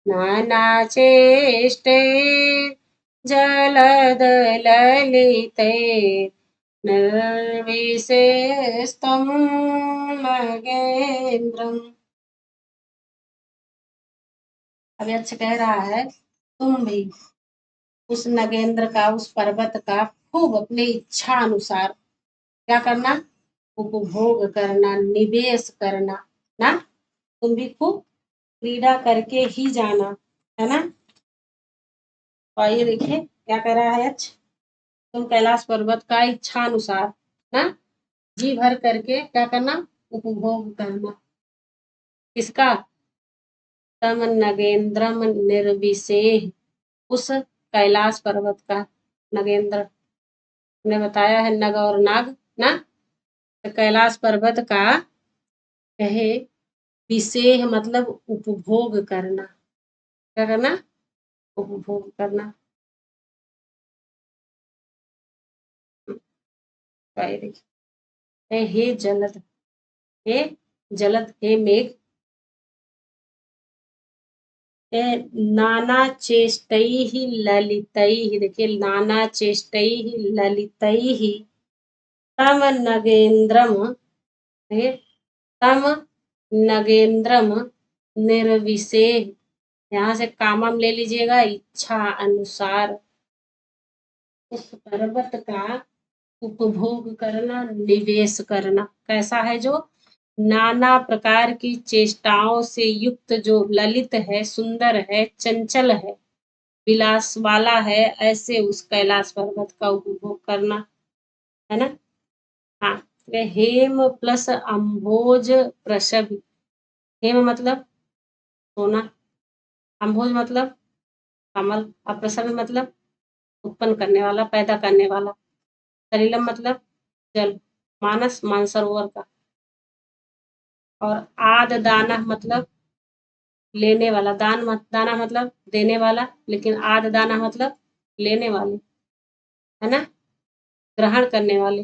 नानाचेष्टे जलदललिते निर्विशेषतं नगेन्द्रम्। अभी अच्छा कह रहा है, तुम भी उस नगेंद्र का, उस पर्वत का खूब अपनी इच्छा अनुसार क्या करना, उपभोग करना, निवेश करना ना। तुम भी खूब क्रीड़ा करके ही जाना, है ना। तो आइए देखिए क्या कह रहा है। अच्छा, तुम कैलाश पर्वत का इच्छा अनुसार ना जी भर करके क्या करना, उपभोग करना। किसका, तम नगेंद्रम निर्विशेष, उस कैलाश पर्वत का। नगेंद्र ने बताया है, नग और नाग ना। तो कैलाश पर्वत का कहे विषेह मतलब उपभोग करना। क्या करना, उपभोग करना। हे जलद, हे जलद, हे मेघ, नाना चेष्टैः ललितैः, देखिए नाना चेष्टैः ललितैः तम नगेन्द्रम, तम नगेन्द्रम निर्विशेष, यहाँ से कामम ले लीजिएगा, इच्छा अनुसार उस पर्वत का उपभोग करना, निवेश करना। कैसा है, जो नाना प्रकार की चेष्टाओं से युक्त, जो ललित है, सुंदर है, चंचल है, विलास वाला है, ऐसे उस कैलाश पर्वत का उपभोग करना, है ना। हाँ, हेम प्लस अम्भोज प्रसभ। हेम मतलब सोना, अम्भोज मतलब कमल, और प्रसभ मतलब उत्पन्न करने वाला, पैदा करने वाला। सलिलम मतलब जल, मानस मानसरोवर का। और आद दाना मतलब लेने वाला, दाना मतलब देने वाला, लेकिन आद दाना मतलब लेने वाले, है ना, ग्रहण करने वाले।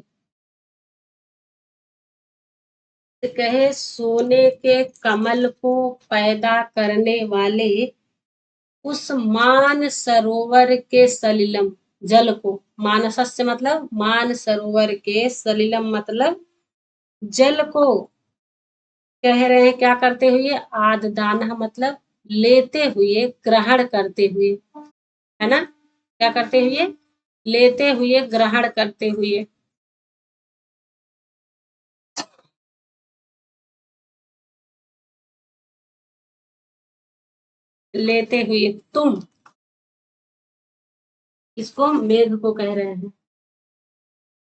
तो कहे सोने के कमल को पैदा करने वाले उस मान सरोवर के सलिलम जल को, मानसस्य मतलब मान सरोवर के, सलिलम मतलब जल को, कह रहे हैं क्या करते हुए, आददान मतलब लेते हुए, ग्रहण करते हुए, है ना, क्या करते हुए, लेते हुए, ग्रहण करते हुए। लेते हुए तुम, इसको मेघ को कह रहे हैं।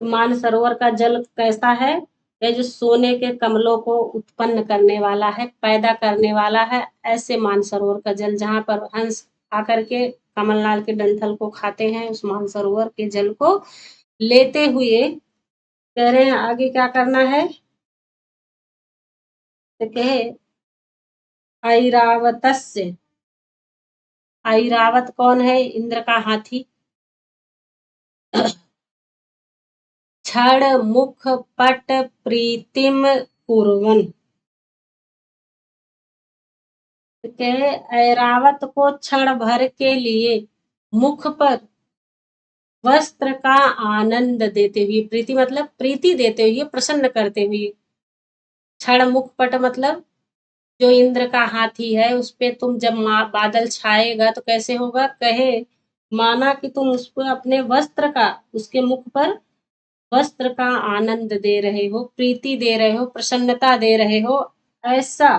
मानसरोवर का जल कैसा है, ये जो सोने के कमलों को उत्पन्न करने वाला है, पैदा करने वाला है, ऐसे मानसरोवर का जल, जहां पर हंस आकर के कमलनाथ के डंठल को खाते हैं, उस मानसरोवर के जल को लेते हुए कह रहे हैं आगे क्या करना है, तो कहे ऐरावतस्य, ऐरावत कौन है, इंद्र का हाथी, क्षण मुख पट प्रीतिम कुर्वन, के ऐरावत को क्षण भर के लिए मुख पर वस्त्र का आनंद देते हुए, प्रीति मतलब प्रीति देते हुए, प्रसन्न करते हुए, क्षण मुख पट मतलब जो इंद्र का हाथी है, उस पे तुम जब बादल छाएगा तो कैसे होगा, कहे माना कि तुम उसको अपने वस्त्र का, उसके मुख पर वस्त्र का आनंद दे रहे हो, प्रीति दे रहे हो, प्रसन्नता दे रहे हो, ऐसा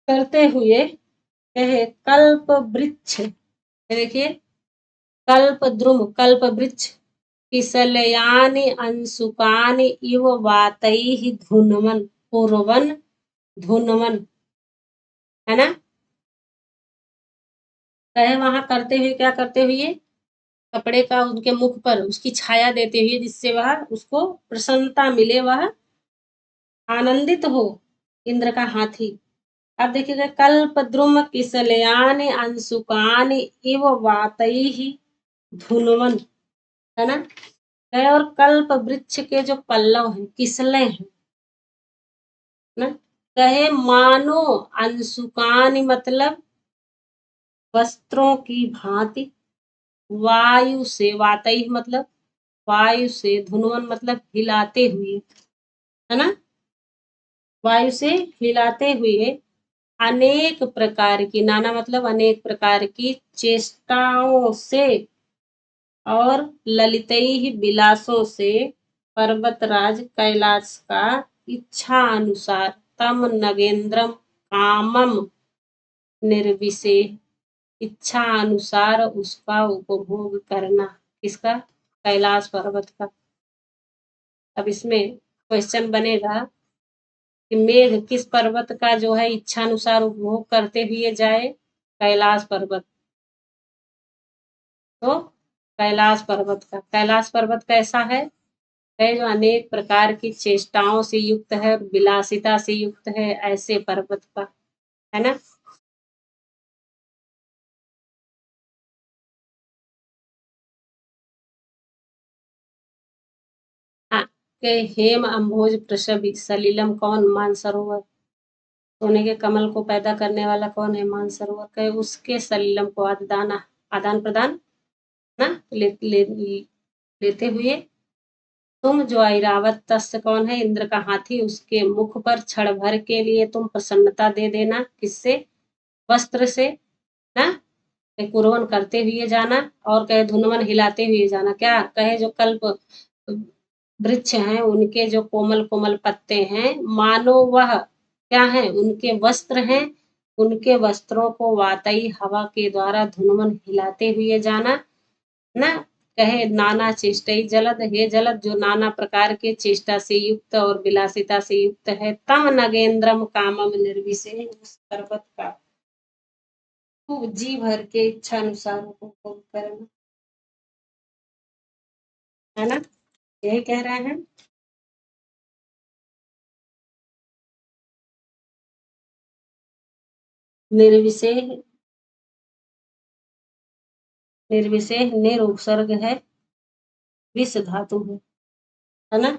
करते हुए कहे कल्प वृक्ष, देखिए कल्प द्रुम, कल्प वृक्ष, किसलयानि अंशुकानि इव वातैः धुनवन, पूर्वन धुनवन, है ना, कहे वहां करते हुए, क्या करते हुए, कपड़े का उनके मुख पर उसकी छाया देते हुए, जिससे वह उसको प्रसन्नता मिले, वह आनंदित हो, इंद्र का हाथी। अब देखिएगा कल्प द्रुम किसलयान अंशुकान इव वातैः धुनवन, है ना, है, और कल्प वृक्ष के जो पल्लव हैं, किसले हैं ना, कहे मानो अंशुकान मतलब वस्त्रों की भांति, वायु से, वातई मतलब वायु से, धुनवन मतलब हिलाते हुए, है ना, वायु से हिलाते हुए, अनेक प्रकार की, नाना मतलब अनेक प्रकार की चेष्टाओं से और ललितई विलासों से पर्वतराज कैलाश का इच्छा अनुसार तम नगेंद्रम कामम निर्विशेष, इच्छा अनुसार उसका उपभोग करना, किसका, कैलाश पर्वत का। अब इसमें क्वेश्चन बनेगा कि मेघ किस पर्वत का जो है इच्छा अनुसार उपभोग करते हुए जाए, कैलाश पर्वत, तो कैलाश पर्वत का, कैलाश पर्वत कैसा है जो अनेक प्रकार की चेष्टाओं से युक्त है, विलासिता से युक्त है, ऐसे पर्वत का, है ना। हाँ, के हेम अम्भोज प्रसव सलीलम कौन, मानसरोवर, सोने के कमल को पैदा करने वाला कौन है, मानसरोवर, के उसके सलीलम को आदान आदान प्रदान ना लेते हुए, तुम जो ऐरावत तस्य कौन है, इंद्र का हाथी, उसके मुख पर क्षण भर के लिए तुम प्रसन्नता दे देना, किससे, वस्त्र से ना, कुरवन करते हुए जाना, और कहे धुनवन हिलाते हुए जाना, क्या कहे जो कल्प वृक्ष हैं, उनके जो कोमल कोमल पत्ते हैं, मानो वह क्या है, उनके वस्त्र हैं, उनके वस्त्रों को वातई हवा के द्वारा धुनवन हिलाते हुए जाना ना, कहे नाना चेष्टई जलद, हे जलद जो नाना प्रकार के चेष्टा से युक्त और विलासिता से युक्त है, तम नगेंद्रम कामम निर्विशेष, उस पर्वत का खूब जी भर के इच्छा अनुसार उपभोग करना, है ना, यही कह रहे हैं। निर्विशेष, निर्विशेष निर उपसर्ग है, विष धातु है ना,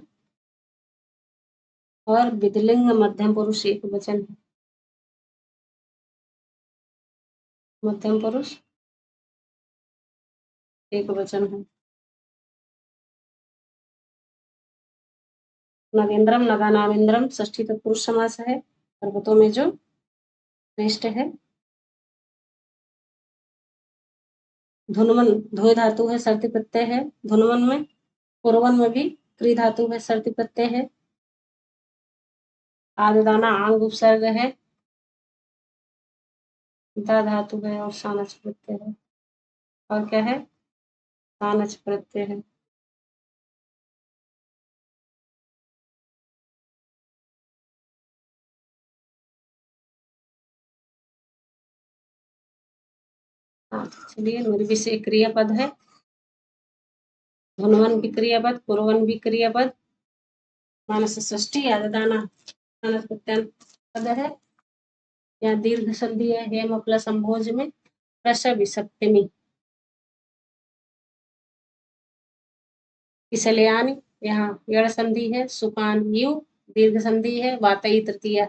और विधिलिंग मध्यम पुरुष एक वचन है, मध्यम पुरुष एक वचन है, नगेंद्रम, नगानामिंद्रम षष्ठी तत्पुरुष समास है। पर्वतों में जो श्रेष्ठ है। धुनवन ध्वय धातु है, सर्ति प्रत्यय है धुनवन में। पूर्वन में भी क्री धातु है, सर्ति प्रत्यय है। आदिदाना आंग उपसर्ग है, दा धातु है और सानच प्रत्यय है। और क्या है? सानच प्रत्यय है। हाँ, चलिए मेरे विषय क्रियापद है। धुनवन भी क्रियापद, पूर्वन भी क्रियापद, मानस षष्ठी आदिदाना सानच प्रत्यय पद है। यहाँ दीर्घ संधि है हेम प्लस अम्भोज में। प्रसव सप्तमी किसलयानि, यहाँ यड़ संधि है। सुपान यु दीर्घ संधि है। वातई तृतीया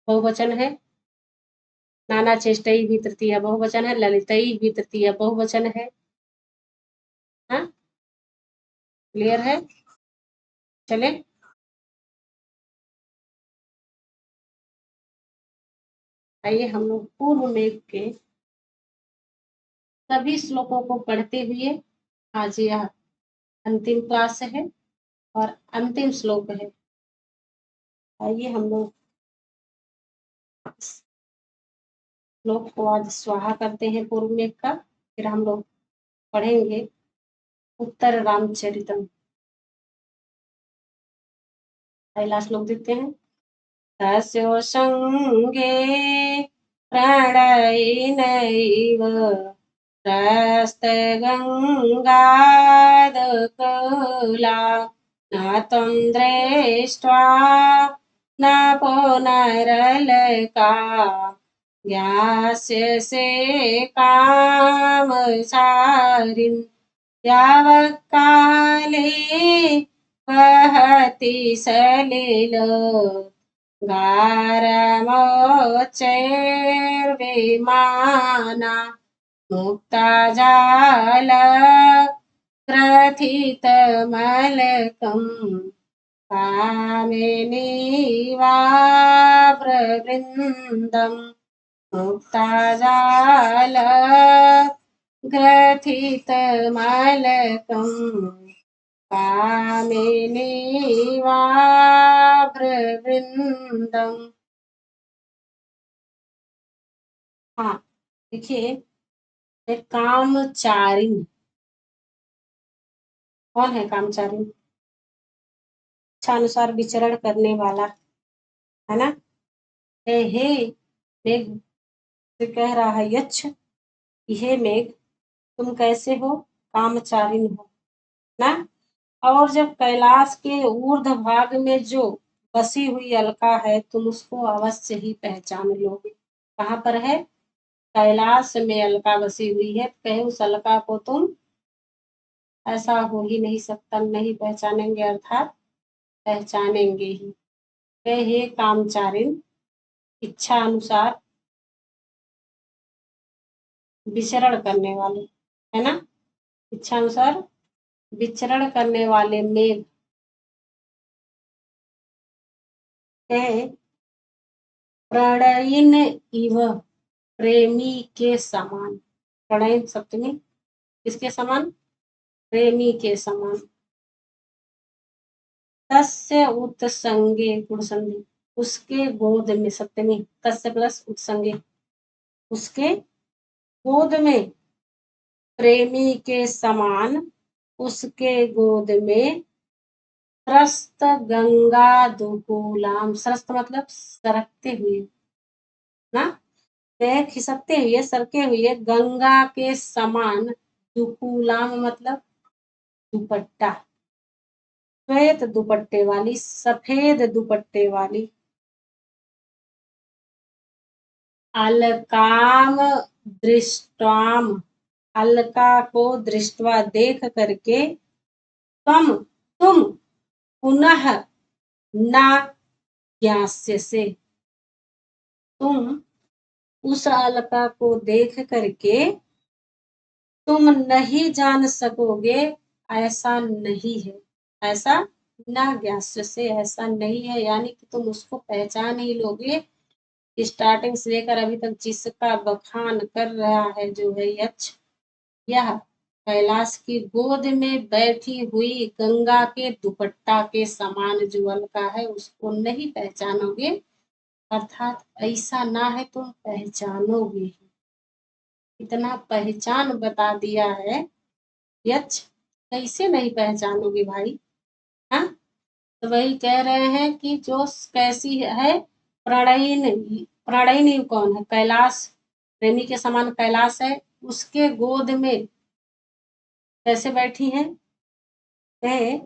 बहुवचन है। नाना चेष्टई भी तृतीया बहुवचन है। ललितई भी तृतीया बहुवचन है। हाँ, क्लियर है? चले आइए हम लोग पूर्व मेघ के सभी श्लोकों को पढ़ते हुए, आज यह अंतिम क्लास है और अंतिम श्लोक है। आइए हम लोग श्लोक को आज स्वाहा करते हैं पूर्व मेघ का, फिर हम लोग पढ़ेंगे उत्तर रामचरितम। पहला श्लोक देखते हैं। तस्यो संगे प्रणयिनैव त्रस्तगङ्गादकला न त्वं दृष्ट्वा न पुनरलका ज्ञास्यसे कामचारिन् यावत्काले वहति सलिल गारमोच्चैर्विमाना मुक्ता जाल ग्रथितमलकम् कामिनीवाव्रवृन्दम् मुक्ता जाल ग्रथितमलकम् कामिनीवाव्रवृन्दम्। हाँ, देखिए कामचारिण कौन है? कामचारिण इच्छा अनुसार विचरण करने वाला, है ना? हे मेघ से कह रहा है यक्ष, हे मेघ तुम कैसे हो? कामचारिण हो ना। और जब कैलाश के ऊर्ध भाग में जो बसी हुई अलका है, तुम उसको अवश्य ही पहचान लोगे। कहाँ पर है? कैलाश में अलका बसी हुई है। कहे उस अलका को तुम, ऐसा हो ही नहीं सकता, नहीं पहचानेंगे, अर्थात पहचानेंगे ही। हे कामचारिण इच्छा अनुसार विचरण करने वाले, है ना? इच्छा अनुसार विचरण करने वाले मेघ कहे प्रणयिन इव प्रेमी के समान। प्रणयिन सप्तमी किसके समान? प्रेमी के समान। तस्य उत्संगे गुण संधि उसके गोद में, सप्तमी तस्य प्लस उत्संगे उसके गोद में, प्रेमी के समान उसके गोद में, स्रस्त गंगा दुकूलाम, स्रस्त मतलब सरकते हुए ना, खिसकते हुए, सरके हुए, गंगा के समान, दुकूलाम मतलब दुपट्टा, श्वेत दुपट्टे वाली, सफेद दुपट्टे वाली। अलकाम दृष्टाम अलका को दृष्टवा देख करके, तुम पुनः ना ज्ञास्य से, तुम उस अलका को देख करके तुम नहीं जान सकोगे, ऐसा नहीं है, ऐसा ना ज्ञास्य से ऐसा नहीं है, यानी कि तुम उसको पहचान ही लोगे स्टार्टिंग से लेकर अभी तक जिसका बखान कर रहा है जो है यक्ष, यह कैलाश की गोद में बैठी हुई गंगा के दुपट्टा के समान जो अलका है उसको नहीं पहचानोगे, अर्थात ऐसा ना है तुम पहचानोगे ही। इतना पहचान बता दिया है यक्ष, कैसे नहीं पहचानोगे भाई। हाँ, तो वही कह रहे हैं कि जो कैसी है प्रणयिनी, प्रणयिनी कौन है, कैलाश, प्रेमी के समान कैलाश है, उसके गोद में कैसे बैठी है, कहे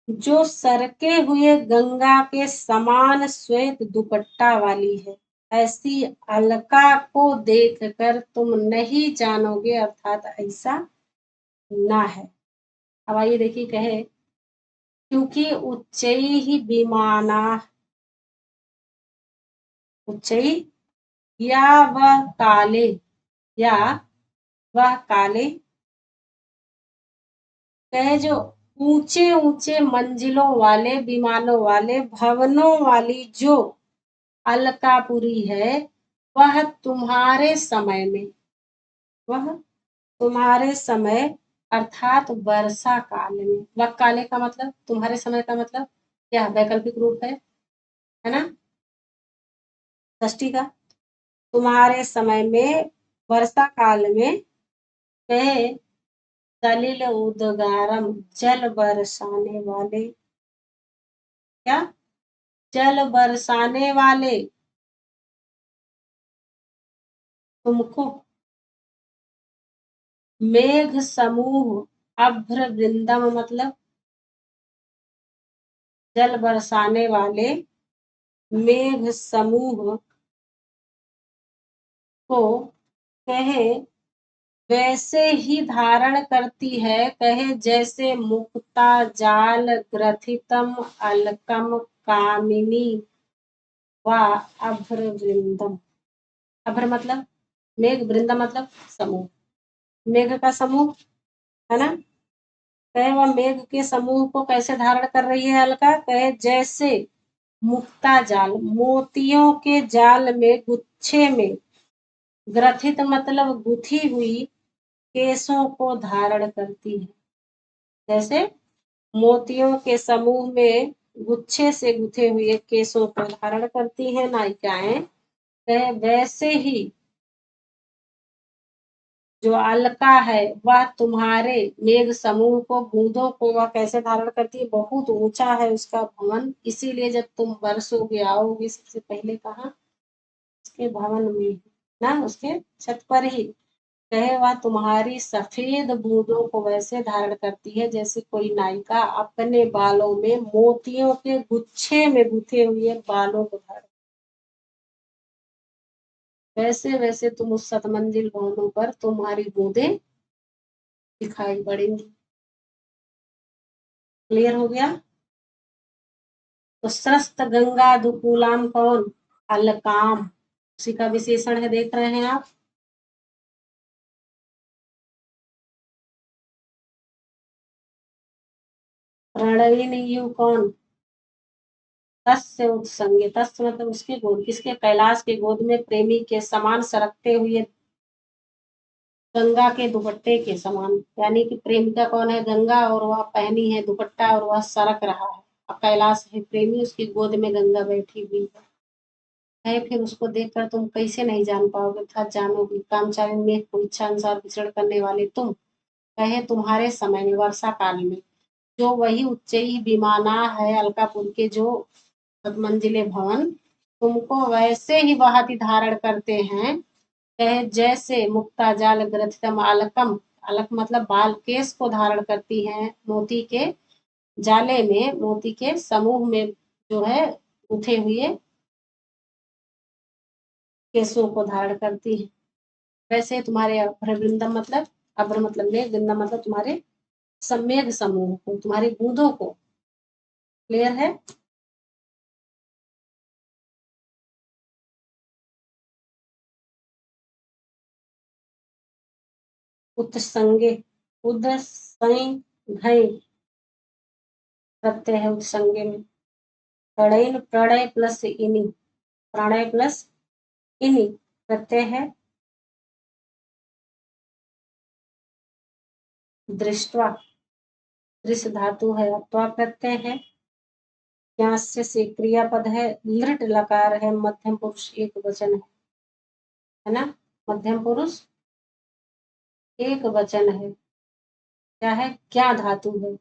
जो सरके हुए गंगा के समान श्वेत दुपट्टा वाली है, ऐसी अलका को देखकर तुम नहीं जानोगे, अर्थात ऐसा ना है। अब आइए देखिए, कहे क्योंकि उच्चैः विमानाः, उच्चैः या वह काले, या वह काले, कहे जो ऊंचे ऊंचे मंजिलों वाले विमानों वाले भवनों वाली जो अलकापुरी है, वह तुम्हारे समय में, वह तुम्हारे समय अर्थात वर्षा काल में, वह काले का मतलब तुम्हारे समय का मतलब क्या वैकल्पिक रूप है ना, षष्ठी का, तुम्हारे समय में वर्षा काल में, कहे सलिल उद्गारम, जल बरसाने वाले, क्या, जल बरसाने वाले तुमको मेघ समूह अभ्र वृंदम मतलब जल बरसाने वाले मेघ समूह को, कहे वैसे ही धारण करती है, कहे जैसे मुक्ता जाल ग्रथितम अलकम कामिनी व अभ्र वृंदम, अभ्र मतलब मेघ, वृंद मतलब समूह, मेघ का समूह है ना, कहे वह मेघ के समूह को कैसे धारण कर रही है अलका, कहे जैसे मुक्ता जाल, मोतियों के जाल में गुच्छे में, ग्रथित मतलब गुथी हुई, केसों को धारण करती है, जैसे मोतियों के समूह में गुच्छे से गुथे हुए केसों को धारण करती है नायिकाएं, कहे वैसे ही जो अलका है वह तुम्हारे मेघ समूह को, बूंदों को वह कैसे धारण करती है, बहुत ऊंचा है उसका भवन, इसीलिए जब तुम बरसोगे आओगे सबसे पहले कहाँ, उसके भवन में ना, उसके छत पर ही, कहे वह तुम्हारी सफेद बूंदों को वैसे धारण करती है जैसे कोई नायिका अपने बालों में मोतियों के गुच्छे में गुथे हुए बालों को धारण, वैसे वैसे तुम उस सतमंजिल भवनों पर तुम्हारी बूंदें दिखाई पड़ेंगी। क्लियर हो गया। तो स्रस्त गंगा दुकूलाम कौन, अलकाम, उसी का विशेषण है, देख रहे हैं आप। प्रणयिनी कौन, तस्य उत्संगे, तस्य मतलब उसके गोद, किसके, कैलाश के गोद में प्रेमी के समान सरकते हुए गंगा के दुपट्टे के समान, यानी कि प्रेमिका कौन है, गंगा, और वह पहनी है दुपट्टा और वह सरक रहा है, अब कैलाश है प्रेमी, उसकी गोद में गंगा बैठी हुई है, फिर उसको देखकर तुम कैसे नहीं जान पाओगे, था जानोगे, कामचारी में को इच्छा अनुसार विचरण करने वाले तुम, कहे तुम्हारे समय में वर्षा काल में जो वही उच्चई विमाना है अलकापुर के जो मंजिले भवन तुमको वैसे ही बहाती धारण करते हैं, कहे जैसे मुक्ता जाल ग्रथितम अलकम, अलक मतलब बाल, केस को धारण करती हैं मोती के जाले में, मोती के समूह में जो है उठे हुए केसों को धारण करती है, वैसे तुम्हारे अभ्रवृंदम मतलब, अभ्र मतलब मेघ, वृंदम मतलब तुम्हारे सम्मेघ समूह को, तुम्हारी बूंदों को। क्लियर है। उत्संगे, उद सई घई, प्रत्यय है उपसंज्ञ में। प्रणयन, प्रणय प्लस इनि, प्रणय प्लस इनि प्रत्यय है। दृष्टवा, दृश्य धातु है, अत्वा प्रत्यय है। ज्ञास्य से क्रियापद है। लृट लकार है, मध्यम पुरुष एक वचन है ना, मध्यम पुरुष एक वचन है। क्या है? क्या धातु है,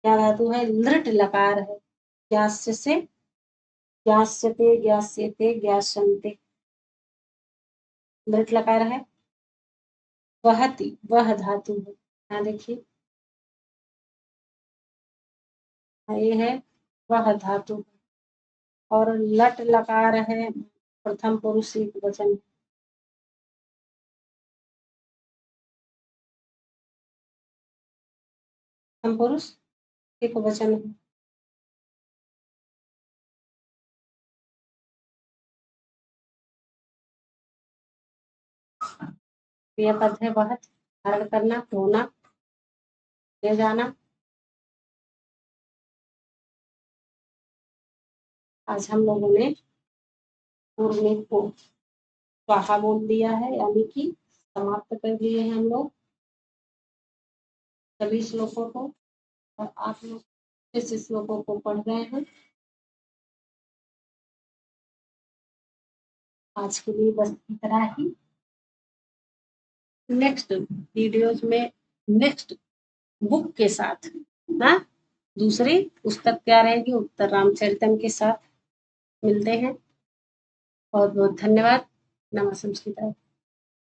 क्या धातु है? लृट लकार है। ज्ञास्य से, ज्ञास्यते, ज्ञास्यते, ज्ञास्यन्ते, लृट लकार है। वहति, वह धातु है। यहाँ देखिए, ये है वह धातु, और लट लकार है, प्रथम पुरुष एक वचन। प्रथम पुरुष एक वचन है। क्रियापद है वह, धारण करना, ढोना, ले जाना। आज हम लोगों ने पूर्व में को स्वाहा बोल दिया है, यानी कि समाप्त कर दिए हैं हम लोग सभी श्लोकों को, और आप लोग इस श्लोकों को पढ़ रहे हैं। आज के लिए बस इतना ही। नेक्स्ट वीडियोज में नेक्स्ट बुक के साथ, हाँ, दूसरी पुस्तक क्या रहेगी, उत्तर रामचरितम के साथ मिलते हैं। बहुत बहुत धन्यवाद। नमः संस्कृत।